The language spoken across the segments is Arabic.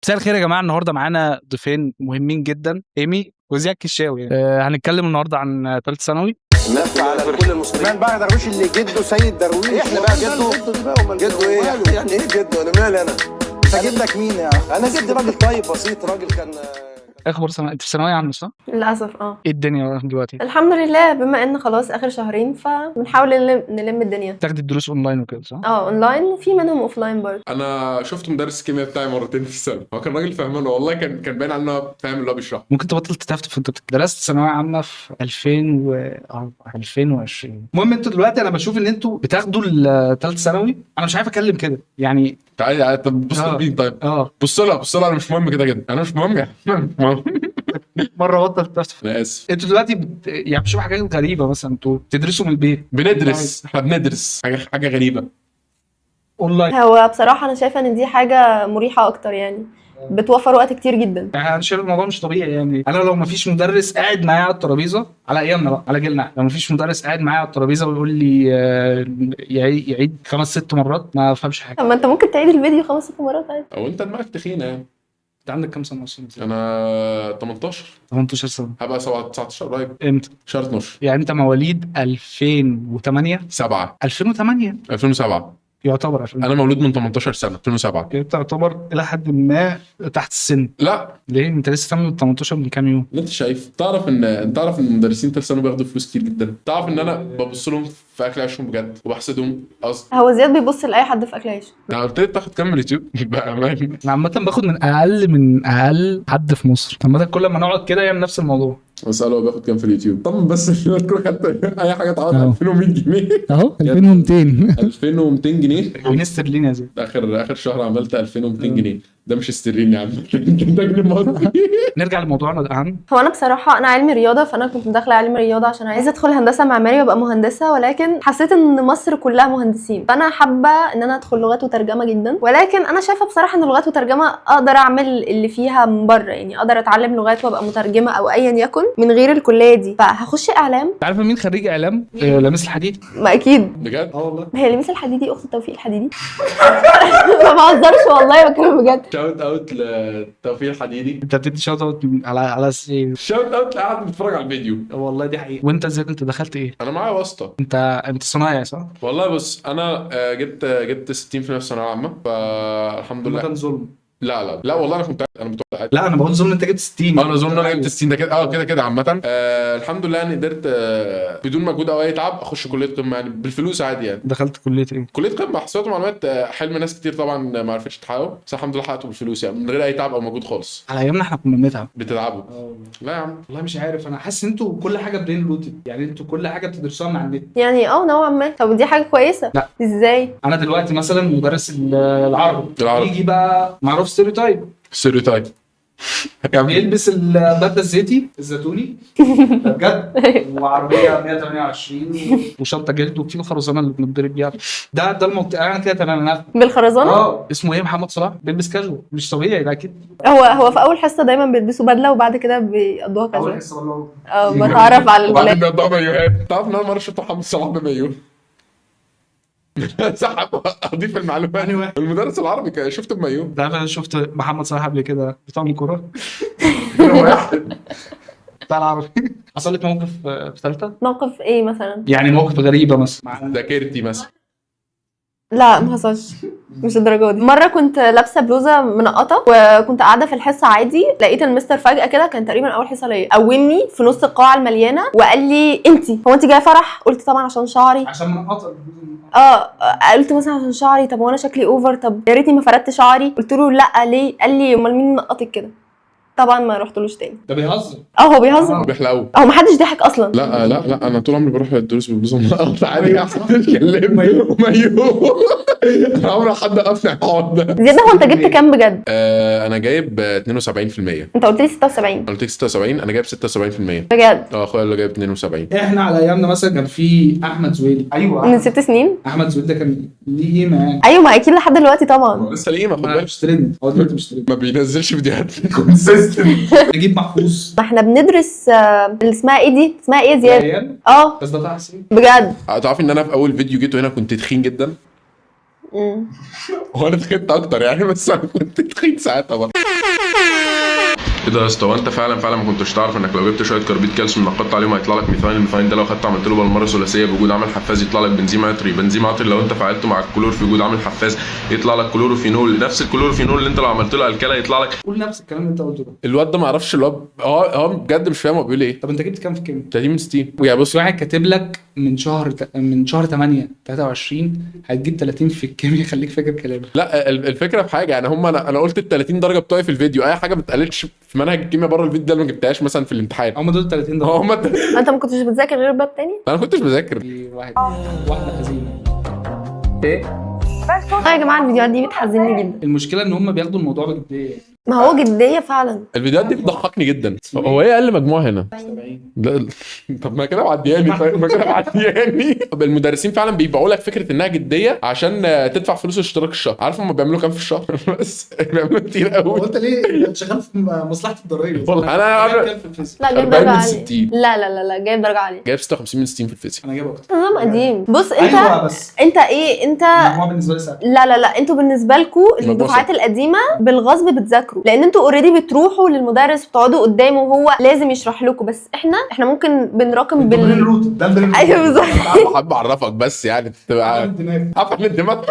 مساء الخير يا جماعه. النهارده معانا ضيفين مهمين جدا، ايمي وزياد الكشاوي. هنتكلم النهارده عن ثالثه ثانوي. نفع على كل المسلمين بقى. درويش اللي جده سيد درويش، احنا بقى جده ايه يعني؟ ايه جده؟ انا مالي انا؟ انت جدك مين يعني؟ انا جدي راجل طيب بسيط، راجل كان اخبار سنه، انت في ثانويه عامه صح؟ للاسف ايه الدنيا دلوقتي؟ الحمد لله، بما ان خلاص اخر شهرين فبنحاول نلم الدنيا. تاخدي الدروس اونلاين وكده صح؟ اونلاين وفي منهم اوفلاين برضه. انا شفت مدرس الكيمياء بتاعي مرتين في السنه، هو كان راجل فاهمان والله، كان باين عليه انه فاهم اللي هو بيشرحه. ممكن تبطل تتفتف وانت درست ثانويه عامه في 2020. المهم انتوا دلوقتي انا بشوف ان انتوا بتاخدوا الثالثه ثانوي. انا مش عارف اكلم كده يعني. تعالى طب بص لمين؟ طيب بص لها انا مش مهم كده انا مش مهم يعني. مش مهم. مره بطل تتفتف. انا اسف. انتوا دلوقتي يعني بتشوفوا حاجات غريبه، مثلا انتوا بتدرسوا من البيت، احنا بندرس حاجه غريبه اونلاين. هو بصراحه انا شايفه ان دي حاجه مريحه اكتر، يعني بتوفر وقت كتير جدا. يعني انا شايف الموضوع مش طبيعي. يعني انا لو مفيش مدرس قاعد معايا على الترابيزه، على ايامنا بقى، على جيلنا، لو مفيش مدرس قاعد معايا على الترابيزه ويقول لي يعيد 5-6 مرات، ما افهمش حاجه. طب ما انت ممكن تعيد الفيديو 5-6 مرات عادي. او انت دماغك تخينه يعني. انت عندك كام سنه اصلا؟ انا 18 سنه. هبقى 19 قريب. امتى؟ شهر 12. يعني انت مواليد 2008؟ 7 2007 يعتبر 2000. انا مولود من 18 سنه 2007. انت تعتبر الى حد ما تحت السن. لا ليه؟ انت لسه تم 18 من كام يوم. اللي انت شايف. تعرف ان المدرسين ثالث ثانوي بياخدوا فلوس كتير جدا. تعرف ان انا ببص لهم في اكل عيشهم بجد وبحسدهم قصد. هو زياد بيبص لاي حد في اكل عيش. انا قلت لك تاخد كام من اليوتيوب بقى. انا عامه باخد من اقل حد في مصر. عامه كل ما نقعد كده يعمل نفس الموضوع. اساله هو بياخد كام في اليوتيوب. طبعا بس تكون خدت اي حاجه تعوض 2100 جنيه اهو 2200 2200 جنيه جنيه استرليني يا زين. اخر شهر عملت 2200 جنيه. ده مش استرليني يا عم. ده جنيه مصري. نرجع لموضوعنا الان. هو انا بصراحه انا علمي رياضه، فانا كنت داخله علم رياضه عشان عايزه ادخل هندسه معماري وابقى مهندسه، ولكن حسيت ان مصر كلها مهندسين، فانا حابه ان انا ادخل لغات وترجمه جدا. ولكن انا شايفه بصراحه ان لغات وترجمه اقدر اعمل اللي فيها من بره، يعني اقدر اتعلم لغات وابقى مترجمه او ايا يكن من غير الكليه دي، فهخش اعلام. عارفه مين خريج اعلام؟ لميس الحديدي. ما اكيد بجد والله. هي لميس الحديدي اخت توفيق الحديدي. ما بهزرش والله، بتكلم بجد. شاوت اوت لتوفيق الحديدي. انت بتدي شوت اوت على ايه؟ شاوت اوت لقاعد بيتفرج على الفيديو. والله دي حقيقة. وانت ازاي؟ انت دخلت ايه؟ انا معايا واسطه. انت صنايعي صح؟ والله بص انا جبت 60% في الثانويه العامه، فالحمد لله. كان ظلم. لا والله انا كنت عادي. لا انا بقول ظلم، انت جبت 60. انا اظن انا جبت 60 ده كده كده عامه. الحمد لله يعني قدرت بدون مجهود او اي تعب اخش كليه قمه يعني بالفلوس عادي يعني. دخلت كليه ايه؟ كليه قمه حسابات ومعلومات. حلم ناس كتير طبعا ما عرفتش تحققه، بس الحمد لله حققته بالفلوس يعني من غير اي تعب او مجهود خالص. على ايامنا احنا كنا بنتعب. بتتعبوا؟ لا يا عم والله مش عارف، انا حاسس انتوا كل حاجه برين لودد، يعني انتوا كل حاجه بتدرسوها من على النت. يعني نوعا ما. طب دي حاجه كويسه. لا. ازاي؟ انا دلوقتي مثلا مدرس العربي يجي بقى معروف ستيريوتايب بيلبس البدله الزيتوني ده بجد، وعربيه 128 وشنطه جلد وفي الخرزانه اللي بنضرب بيها. ده المنطقه يعني كده تمام. بالخرزانه. اسمه ايه؟ محمد صلاح بيلبس كاجوال. مش طبيعي ده اكيد. هو في اول حصه دايما بيلبسوا بدله وبعد كده بيقضوها اول كاجوال. حصه والله. بتعرف على وبعدين الولاد. بيقضوا مايوهات. تعرف ان انا مره شفت محمد صلاح بمايوه. سحب. اضيف المعلومات. المدرس العربي شفت بمايوه. تعرف انا شفت محمد صلاح قبل كده بتاع الكوره بتاع العربي. حصل لك موقف في ثالثه؟ موقف ايه مثلا؟ يعني موقف غريبه مثلا. ذاكرتي مثلا. لا ما حصلش، مش الدرجه دي. مره كنت لابسه بلوزه منقطه وكنت قاعده في الحصه عادي، لقيت المستر فجاه كده، كان تقريبا اول حصه ليا، قومني في نص القاعه المليانه وقال لي هو انت جايه فرح؟ قلت طبعا عشان شعري. عشان منقطه. قلت مثلا عشان شعري. طب وانا شكلي اوفر؟ طب يا ريتني ما فردت شعري. قلت له لا ليه؟ قال لي امال مين منقطك كده؟ طبعا ما رحتلوش تاني. ده بيهزر. هو بيهزر. بيحلقوا. ما حدش ضحك اصلا. لا انا طول عمري بروح الدروس ببلوزه منقطه عادي. اتكلم مايوه. انا عمري حد قفني الحوار ده. زياد، هو انت جبت كام بجد؟ انا جايب 72%. انت قلت لي 76. قلت لك 76. انا جايب 76%. بجد؟ اخويا اللي جايب 72. احنا على ايامنا مثلا كان في احمد زويل. ايوه من 6 سنين. احمد زويل ده كان ليه قيمه يعني. ايوه ما اكيد لحد دلوقتي طبعا. لسه ليه؟ ما خد بالك مش ترند. هو دلوقتي مش ترند. ما بينزلش فيديوهات كونسيستنت. نجيب محفوظ. ما احنا بندرس اللي اسمها ايه دي؟ اسمها ايه يا زياد؟ بس ده تحسين بجد. تعرفي ان انا في اول فيديو جيته هنا كنت تخين جدا. هو انا تخنت اكتر يعني، بس انا كنت تخين ساعتها برضه. ايه ده يا اسطى؟ وانت فعلا ما كنتش تعرف انك لو جبت شويه كربيد كالسيوم نقطت عليهم هيطلع لك ميثاين؟ الميثاين ده لو خدت عملت له بالمره ثلاثيه بوجود عامل حفاز يطلع لك بنزيم عطري. بنزيم عطري لو انت فعلته مع الكلور في وجود عامل حفاز يطلع لك كلوروفينول. نفس الكلوروفينول اللي انت لو عملت له الكلا يطلع لك. قول نفس الكلام اللي انت قلته ده. الواد ده ما اعرفش الواد هو بجد مش فاهم هو بيقول ايه. طب انت جبت كام في الكيمياء؟ 30 من 60. يعني بص، واحد كاتب لك من شهر 8 23 هتجيب 30 في الكيمياء. خليك فاكر كلامي. لا الفكره في حاجه، يعني هم انا قلت ال 30 درجه بتوعي في الفيديو، اي حاجه ما اتقالتش في منهج الكيمياء بره الفيديو ده ما جبتهاش مثلا في الامتحان. هم دول 30 درجه. هم انت ما كنتش بتذاكر غير باب تاني؟ انا ما كنتش بذاكر. واحده حزينه. يا جماعه الفيديوهات دي بتحزنني جدا. المشكله ان هم بياخدوا الموضوع بجديه. ما هو جديه فعلا. الفيديوهات دي بتضحكني جدا. هو ايه اقل مجموعه هنا؟ 70. لا طب ما كده معدياني. ما كده معدياني. المدرسين فعلا بيبيعوا لك فكره انها جديه عشان تدفع فلوس اشتراك الشهر. عارف هم بيعملوا كام في الشهر؟ بس بيعملوا كتير قوي. هو انت ليه شغال في مصلحه الضرايب؟ والله انا كام في الفيزياء؟ لا جايب 40 درجه من عاليه. 60. لا جايب درجه عاليه. جايب 56 من 60 في الفيزياء. انا جايب اكتر. نظام قديم. بص انت ايوه بس انت ايه انت المجموع بالنسبه لي سهل. لا انتوا بالنسبه لكم الدفعات القديمه بالغصب بتذاكروا، لان انتوا اوريدي بتروحوا للمدرس بتقعدوا قدامه وهو لازم يشرح لكم. بس احنا ممكن بنراكم ده البرين ايوه بالظبط. حابب اعرفك بس يعني تبقى عارف الدماغ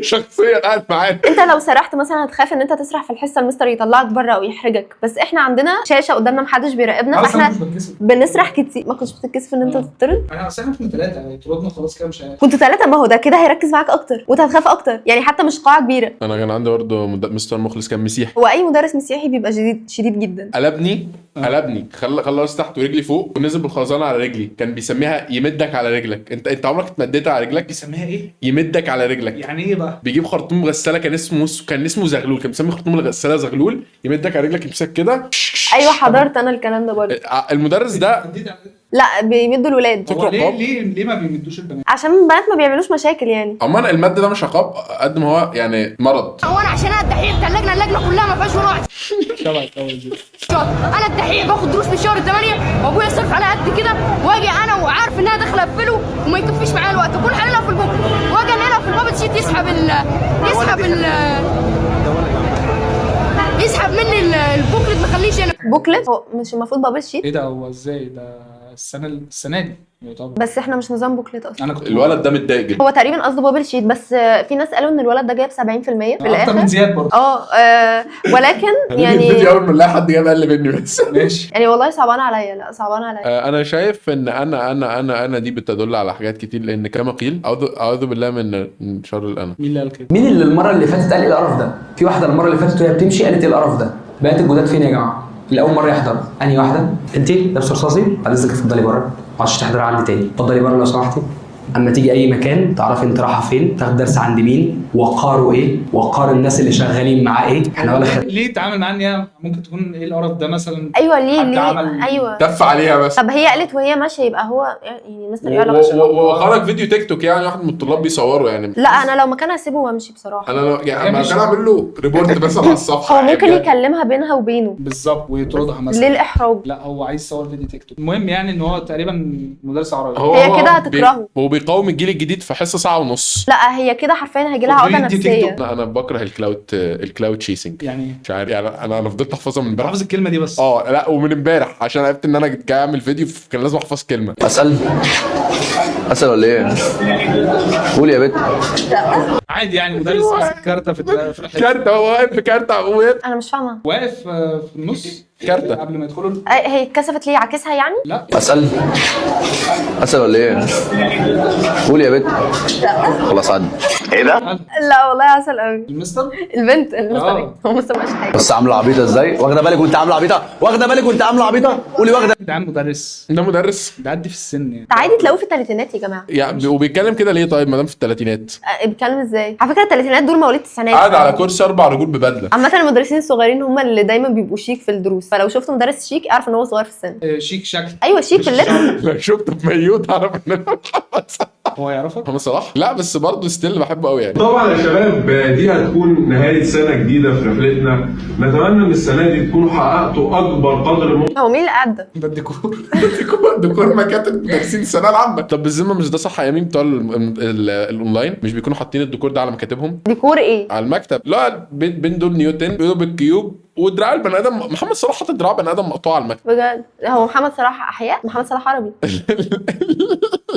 شخصيا قاعد معانا. انت لو سرحت مثلا هتخاف ان انت تسرح في الحصه المستر يطلعك بره او يحرجك، بس احنا عندنا شاشه قدامنا محدش بيراقبنا فاحنا بنسرح كتير. ما كنتش بتتكسف ان انت تطرد؟ انا اصلا كنا 3 طردنا خلاص كده مش عارف. كنتوا 3. ما هو ده كده هيركز معاك اكتر وانت هتخاف اكتر، يعني حتى مش قاعه كبيره. انا كان عندي برضه مستر مخلص كان مسيحي. هو اي مدرس مسيحي بيبقى شديد جدا. قلبني خلى راسي تحت ورجلي فوق ونزل بالخرزانه على رجلي. كان بيسميها يمدك على رجلك. انت عمرك اتمديت على رجلك؟ بيسميها ايه؟ يمدك على رجلك. يعني ايه بقى؟ بيجيب خرطوم غساله كان اسمه زغلول. كان بيسمي خرطوم الغساله زغلول. يمدك على رجلك يمسك كده. ايوه حضرت انا الكلام ده برضه. المدرس ده لا بيمدوا الولاد. هو ليه ما بيمدوش البنات؟ عشان البنات ما بيعملوش مشاكل يعني. عموما المد ده مش عقاب قد ما هو يعني مرض. هو انا عشان انا الدحيح بتاع اللجنه كلها ما فيهاش ولا واحد شبهك اول دي. انا الدحيح باخد دروس في شهر 8 وابويا صرف عليها قد كده، واجي انا وعارف انها داخله اقفله وما يكفيش معايا الوقت اكون حللها في البوك، واجي انقلها في البابل شيت يسحب مني البوكلت ما خليش انا بوكلت هو مش المفروض بابل شيت؟ ايه ده؟ هو ازاي ده السنه دي يعتبر. بس احنا مش نظام بوكلت اصلا. انا كنت الولد ده متضايق جدا. هو تقريبا قصده بابل شيت، بس في ناس قالوا ان الولد ده جايب 70% في الاخر. اكتر من زياد برضه. ولكن الفيديو يعني اول ما نلاقي حد جاب اقل مني بس. ماشي. يعني والله صعبان عليا. لا صعبان عليا. انا شايف ان انا دي بتدل على حاجات كتير، لان كما قيل اعوذ بالله من شر الانا. مين اللي قال كده؟ مين اللي المره اللي فاتت قال ايه القرف ده؟ في واحده المره اللي فاتت وهي بتمشي قالت ايه القرف ده؟ بقيت الجداد فين يا جماعه؟ اللي اول مره يحضر انهي واحده؟ انت لابسه رصاصي؟ بعد اذنك اتفضلي بره، ما عادش تحضري عندي تاني، اتفضلي بره لو سمحتي. اما تيجي اي مكان تعرفي انت رايحه فين، تاخد درس عند مين، وقاره ايه، وقار الناس اللي شغالين معاه ايه. احنا ولا ليه تعامل معاه ان هي ممكن تكون ايه القرف ده مثلا؟ ايوه ليه عمل ايوه. تف عليها بس. طب هي قالت وهي ماشيه يبقى هو يعني الناس اللي علاقه. وخرج فيديو تيك توك يعني واحد من الطلاب بيصوروا يعني. لا انا لو مكانها اسيبه وامشي بصراحه. انا لو يعني كان اعمل له ريبورت بس على الصفحه. هو ممكن يكلمها بينها وبينه بالظبط ويطردها مثلا. ليه الاحراج؟ لا هو عايز يصور فيديو تيك توك. المهم يعني ان هو تقريبا مدرس عربي. هي كده هتكرهه. هو بيقاوم الجيل الجديد في حصه ساعه ونص. لا هي كده حرفيا هيجي لها عقده نفسيه. انا بكره الكلاود تشيسنج. يعني مش عارف يعني انا فضلت احفظها من امبارح. حافظ الكلمه دي بس. لا ومن امبارح عشان عرفت ان انا جاي اعمل فيديو كان لازم احفظ كلمه. اسال ولا ايه؟ قول يا بت. عادي يعني مدرس ماسك كارته في كارته. هو واقف في كارته. انا مش فاهمه. واقف في النص كارته قبل ما يدخلوا. هي اتكسفت ليه؟ عكسها يعني؟ لا اسال ولا ايه؟ قول يا بت. خلاص عدي. ايه ده؟ لا والله عسل قوي. المستر البنت المستر هو مستر مش حاجه. بس عامله عبيطه ازاي؟ واخده بالك وانت عامله عبيطه؟ واخده بالك وانت عامله عبيطه؟ قولي واخده. ده عم مدرس. ده مدرس بيعدي في السن يعني. عادي تلاقوه في الثلاثينات يا جماعه. يعني وبيتكلم كده ليه طيب ما دام في الثلاثينات؟ بيتكلم ازاي؟ على فكره الثلاثينات دول مواليد التسعينات. قاعد على كرسي 4 رجول ببدله. عامه المدرسين الصغيرين هم اللي دايما بيبقوا شيك في الدروس، فلو شفت مدرس شيك اعرف ان هو صغير في السن. شيك شكل. ايوه شيك في اللبس. لو شفته بميوت اعرف ان انا محمد صلاح. هو يعرفك؟ محمد صلاح؟ لا بس برضه ستيل بحبه قوي يعني. طبعا يا شباب دي هتكون نهايه سنه جديده في رحلتنا، نتمنى ان السنه دي تكونوا حققتوا اكبر قدر ممكن. هو مين اللي قاعد ده؟ ده الديكور. ديكور مكاتب مدرسين الثانويه العامه. طب بالذمه مش ده صح ايامين بتوع الاونلاين مش بيكونوا حاطين الديكور ده على مكاتبهم؟ ديكور ايه؟ على المكتب. لا بين دول نيوتن بيقولوا بالكيوب ودراع البني ادم محمد صلاح حاطط دراع بني ادم مقطوع على المكتب. بجد هو محمد صلاح احياء، محمد صلاح عربي.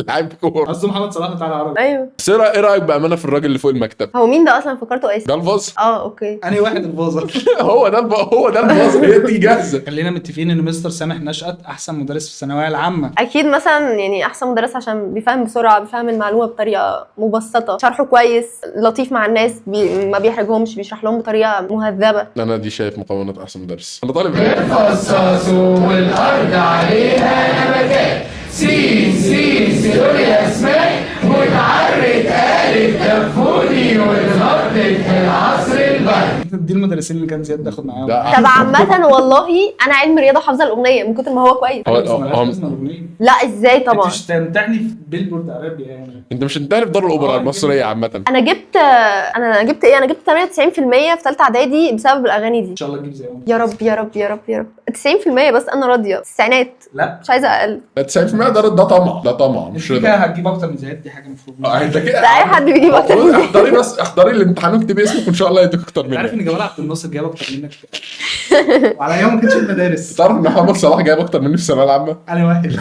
لعيب كوره. قصده محمد صلاح بتاع العربي. ايوه. بس ايه رايك بامانه في الراجل اللي فوق المكتب؟ هو مين ده اصلا؟ فكرته اسم. ده الفاز. اوكي. انهي واحد البازر؟ هو ده الفاز. هي دي جاهزه. خلينا متفقين ان مستر سامح نشأت احسن مدرس في الثانويه العامه. اكيد مثلا يعني احسن مدرس عشان بيفهم بسرعه، بيفهم المعلومه بطريقه مبسطه، شرحه كويس، لطيف مع الناس، ما بيحرجهمش، بيشرح لهم بطريقه مهذبه. انا دي شايف مقومات احسن مدرس. انا طالب القصاص والارض عليها نباتات، سين سوريا اسماء، متعرك قالت دفوني ونطت في العصر البرد. دي المدرسين اللي كان زياد بياخد معاهم. طب عامه والله انا علم رياضه حافظه الاغنيه من كتر ما هو كويس. لا ازاي طبعا؟ انت مش تمتحني في بيلبورد عربي يعني. انت مش هتمتحن في دار الاوبرا المصريه عامه. انا جبت ايه؟ انا جبت 98% في ثالثه اعدادي بسبب الاغاني دي. ان شاء الله تجيب زيهم. يا رب يا رب يا رب يا رب. 90% بس انا راضيه. التسعينات لا مش عايزه اقل. 90% ده طمع مش انت رضا. هتجيب اكتر من زياد، دي حاجه مفروض. انت كده ده اي حد بيجيب اكتر من زياد. احضري الامتحان واكتبي اسمك وان شاء الله يديك اكتر منك. عارف ان جمال عبد الناصر جايب اكتر منك وعلى ايام ما كانش في المدارس. تعرف ان محمد صلاح جايب اكتر مني في الثانويه العامه؟ انا واحد.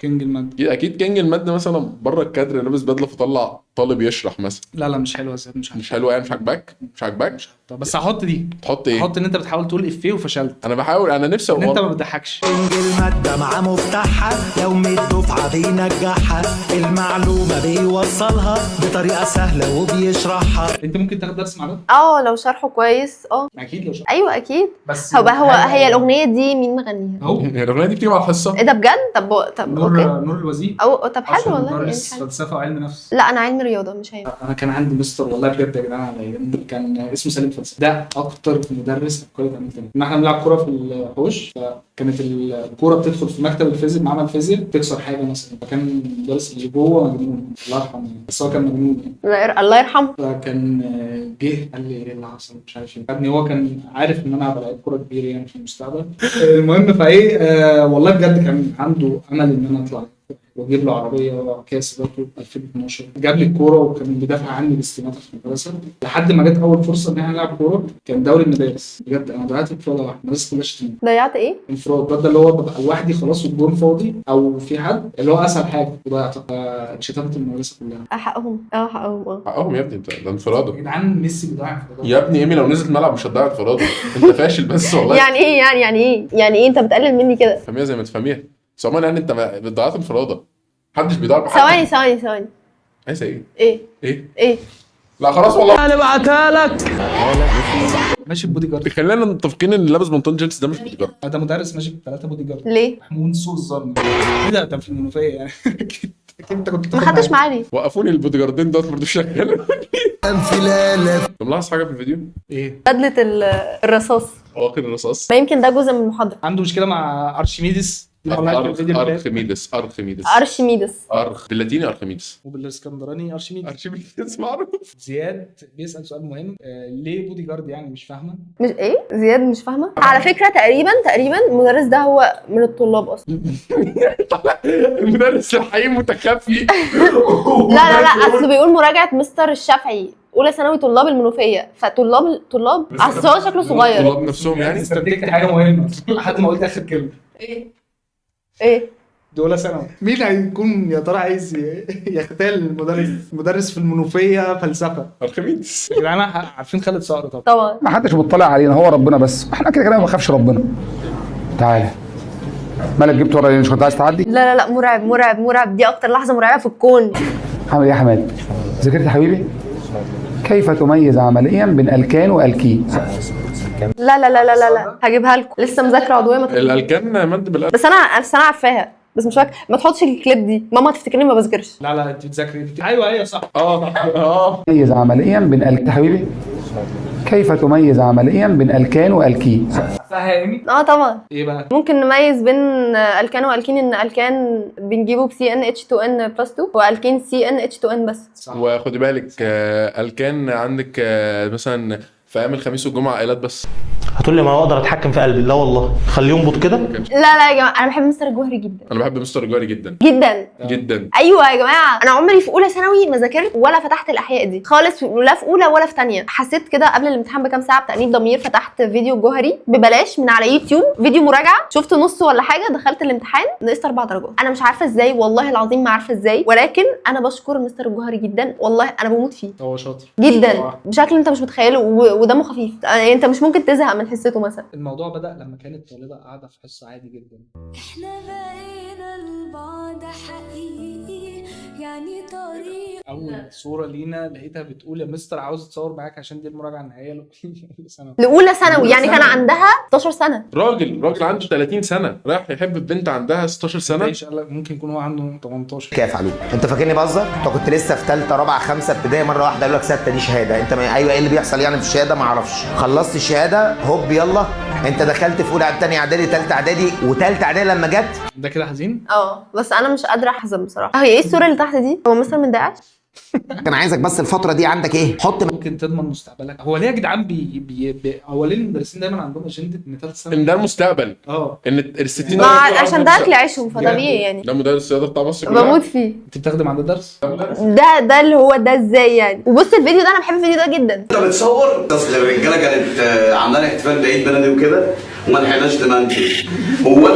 كينج المادة. اكيد كينج الماده مثلا بره الكادر لابس بدله فطلع طالب يشرح مثلا. لا مش حلوه زياد، مش حلوه يعني. مش عاجباك. طب بس هحط دي. تحط ايه؟ هحط ان انت بتحاول تقول افيه وفشلت. انا بحاول، انا نفسي ان انت ما بتضحكش. المادة مع مفتاحها، لو من الدفعة بينجحها، المعلومة بيوصلها بطريقة سهلة وبيشرحها. انت ممكن تاخد درس مع ده؟ لو شرحه كويس. اكيد لو شرحه. ايوه اكيد. بس هي الاغنيه دي مين مغنيها؟ اهو الاغنيه دي بتيجي مع الحصه. ايه ده بجد؟ طب اوكي. نور الوزير. طب حلو والله. مدرس فلسفه وعلم نفس. لا انا علم رياضه مش هي. انا كان عندي مستر والله بجد يا جدعان على ايام كان اسمه سالم فلسفه. ده اكتر مدرس عبقري عملتني. ان احنا بنلعب كوره في الحوش، فكانت الكوره بتدخل في مكتب الفيزياء، معمل فيزياء، تكسر حاجه مثلا، فكان المدرس اللي جوه مجنون الله يرحمه، بس هو كان مجنون يعني. الله يرحمه. فكان جه قال لي ايه اللي حصل مش عارف ايه. ابني هو كان عارف ان انا هبقى لعيب كوره كبير يعني في المستقبل. المهم فايه والله بجد كان عنده امل ان انا اطلع واجيب له عربيه كاس برضه 2012. جاب لي الكوره وكان بيدافع عني باستماتة في المدرسه لحد ما جت اول فرصه ان احنا نلعب كوره. كان دوري المدارس بجد. انا ضيعت انفراد واحد، المدرسه كلها شتمتني. ضيعت ايه؟ انفراد. ده اللي هو ببقى لوحدي خلاص والجون فاضي او في حد، اللي هو اسهل حاجه وضيعتها. اتشتمت المدرسه كلها. حقهم. حقهم يا ابني. انت انفراده يا جدعان ميسي بيضيع انفرادات يا ابني. ايمي لو نزلت الملعب مش هتضيع انفراده. انت فاشل بس والله. يعني ايه انت بتقلل مني كده؟ فهميها زي ما تفهميها. بس عموما يعني انت بتضيعت انفراده. محدش بيضيع بحد. ثواني. عايزه ايه؟ ايه؟ لا خلاص والله انا بعتها لك. ماشي بودي جارد. خلينا متفقين ان اللي لابس بنطلون جينز ده مش بودي جارد. ده مدرس ماشي ب3 بودي جارد. ليه؟ محمود سوء الظن. ايه ده في المنوفيه يعني. اكيد انت كنت ما خدتش معايا ليه؟ وقفوني البودي جاردين دول برضه شغالين. انت ملاحظ حاجه في الفيديو؟ ايه؟ بدله الرصاص. واخد الرصاص. ما يمكن ده جزء من المحاضره. عنده مشكله مع ارشميدس. ارخميدس باللاتيني ارخميدس. وبالاسكندراني ارشميدس معروف. زياد بيسال سؤال مهم. ليه بودي جارد يعني مش فاهمه؟ مش ايه؟ زياد مش فاهمه. على فكره تقريبا المدرس ده هو من الطلاب اصلا. المدرس الحقيقي متخفي. لا اصل بيقول مراجعه مستر الشافعي اولى ثانوي طلاب المنوفيه، فطلاب اصل هو شكله صغير. طلاب نفسهم يعني. استنتجت حاجه مهمه لحد ما قلت اخر كلمه. ايه دي اولى ثانوي. مين هيكون يا ترى عايز يغتال مدرس في المنوفيه فلسفه؟ ارخميدس. يا جدعان عارفين خالد صقر طبعا. ما حدش مطلع علينا، هو ربنا بس. احنا كده ما بنخافش ربنا. تعالى مالك جبت ورا؟ مش كنت عايز تعدي؟ لا مرعب. دي اكتر لحظه مرعبه في الكون. عامل ايه يا حماد؟ ذاكرت يا حبيبي؟ كيف تميز عمليا بين الكان والكي؟ لا هجيبها لكم. لسه مذاكره عضويه. الالكان ماده بالقلب. بس انا عارفاها بس مش فاكره. ما تحطش الكليب دي، ماما تفتكرني ما بذاكرش. لا انت بتذاكري. ايوه صح. تميز عمليا بين الكان حبيبي؟ كيف تميز عمليا بين الكان والكي؟ فاهمني؟ طبعا. ايه بقى؟ ممكن نميز بين الكان والكين ان الكان بنجيبه CnH2n+2 والكين CnH2n بس. صح. وخدي بالك الكان عندك مثلا في ايام الخميس والجمعه عائلات بس. تقول لي ما اقدر اتحكم في قلبي، لا والله خليه ينبض كده. لا يا جماعه انا بحب مستر الجوهري جدا انا بحب مستر الجوهري جدا جدا جدا. ايوه يا جماعه، انا عمري في اولى ثانوي ما ذاكرت ولا فتحت الاحياء دي خالص، لا في اولى ولا في ثانيه. حسيت كده قبل الامتحان بكام ساعه بتأنيب ضمير، فتحت فيديو الجوهري ببلاش من على يوتيوب، فيديو مراجعه، شفت نص ولا حاجه، دخلت الامتحان نقصت 4 درجات. انا مش عارفه ازاي، والله العظيم ما عارفه ازاي، ولكن انا بشكر مستر الجوهري جدا، والله انا بموت فيه. هو شاطر جدا بشكل انت مش متخيله، ودمه خفيف، يعني انت مش ممكن تزهق من حصته مثلا. الموضوع بدأ لما كانت طالبة قاعدة في حصة عادي جدا. احنا بقينا لبعض حقيقي يعني طريق. أول صورة لينا لقيتها بتقول يا مستر عاوز أتصور معاك عشان دي المراجعة النهائية لأولى ثانوي، يعني كان عندها 16 سنة. راجل عنده 30 سنة رايح يحب بنت عندها 16 سنة. ممكن يكون هو عنده 18. كيف علوم؟ انت فاكرني بهزر؟ انت كنت لسه في ثالثه رابعه خمسه ابتدائي، مره واحده قالوا لك سته دي شهاده، انت ايوه ايه اللي بيحصل يعني في الشهاده؟ ما اعرفش. خلصت الشهاده هوب يلا انت دخلت في اولى ثانيه اعدادي ثالثه اعدادي، وثالثه اعدادي لما جت ده كده حزين؟ بس انا مش قادره احزن بصراحه. هي ايه الصوره اللي تحت دي؟ هو مثلا من داعش؟ كان عايزك بس الفتره دي عندك ايه؟ حط ممكن تضمن مستقبلك. هو ليه يا جدعان هو ليه المدرسين دايما عندهم اجنده ان ثالث سنه ان ده المستقبل؟ ان ال 60 عشان ده اكل عيشهم فطبيعي يعني. ده مدرس الرياضه بتاع مصر بموت فيه. انت بتخدم عند الدرس؟ ده اللي هو ده ازاي يعني؟ وبص الفيديو ده، انا بحب الفيديو ده جدا. انت بتصور اصل الرجاله كانت عامله احتفال بعيد بلدي وكده وما لحقناش نمنتج. هو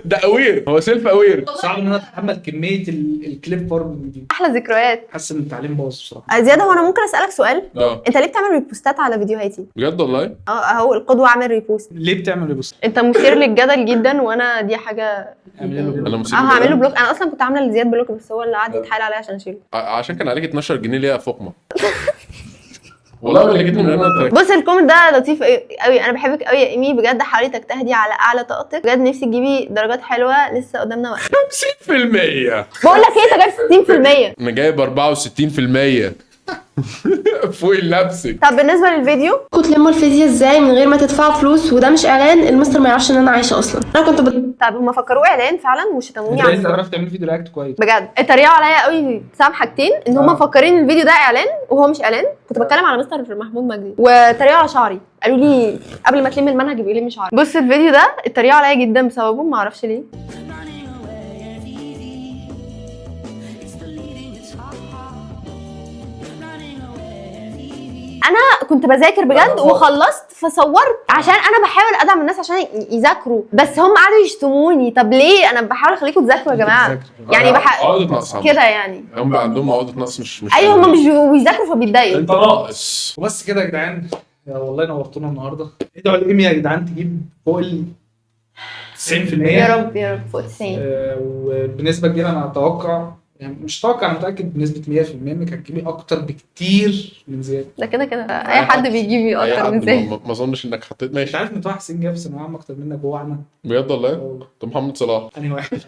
ده قوير، هو سيلف قوير. صعب ان انا اتحمل كميه الكليب فورم دي. احلى ذكريات. حاسس ان التعليم باظ بصراحه. زياده، هو انا ممكن اسالك سؤال؟ انت ليه بتعمل ريبوستات على فيديوهاتي؟ بجد والله؟ اهو القدوه عامل ريبوست. ليه بتعمل ريبوست؟ انت مثير للجدل جدا، وانا دي حاجه انا هعمل له بلوك. انا اصلا كنت عامله لزياد بلوك، بس هو اللي قعد يتحايل عليا عشان اشيله، عشان كان عليك 12 جنيه ليها فقمه. والله اللي جبتني من هنا. بص الكومنت ده لطيف قوي، انا بحبك قوي يا ايمي، بجد حاولي تجتهدي على اعلى طاقتك، بجد نفسي تجيبي درجات حلوه، لسه قدامنا وقت. 50%. بقول لك ايه، انت جايب 60%. انا جايب 64%. فوق لنفسك. طب بالنسبه للفيديو، تلموا الفيزياء ازاي من غير ما تدفعوا فلوس؟ وده مش اعلان، المستر ما يعرفش ان انا عايشه اصلا. انا كنت طب هم فكروه اعلان فعلا وشتموني على انت عرفت تعمل فيديو رياكت كويس بجد. اتريقوا عليا قوي بسبب حاجتين، ان هم مفكرين الفيديو ده اعلان وهو مش اعلان. كنت بتكلم على مستر محمود مجدي، واتريقوا على شعري، قالوا لي قبل ما تلم المنهج يبقى لي شعري. بص الفيديو ده اتريقوا عليا جدا بسببه، ما اعرفش ليه. انا كنت بذاكر بجد وخلصت فصورت عشان انا بحاول ادعم الناس عشان يذاكروا، بس هم قعدوا يشتموني. طب ليه؟ انا بحاول اخليكم تذاكروا يا جماعه، يعني عقدة نقص كده يعني. هم عندهم عقدة نقص مش ايوه هم مش بيذاكروا فبيتضايقوا. انت ناقص. وبس كده يا جدعان، يا والله نورتونا النهارده. ادعوا لايمي يا جدعان تجيب فوق ال 90%. يا رب يا رب فوق 90. وبنسبه كبيره انا اتوقع، يعني مش اتوقع، انا متاكد بنسبه 100% انك هتجيبي اكتر بكتير من زياد. ده كده اي حد بيجيب اكتر من زياد. ما اظنش انك حطيت. ماشي. انت عارف ان طه حسين جاب في ثانويه عامه اكتر منك وهو عمل؟ بجد والله؟ طب محمد صلاح انهي واحد؟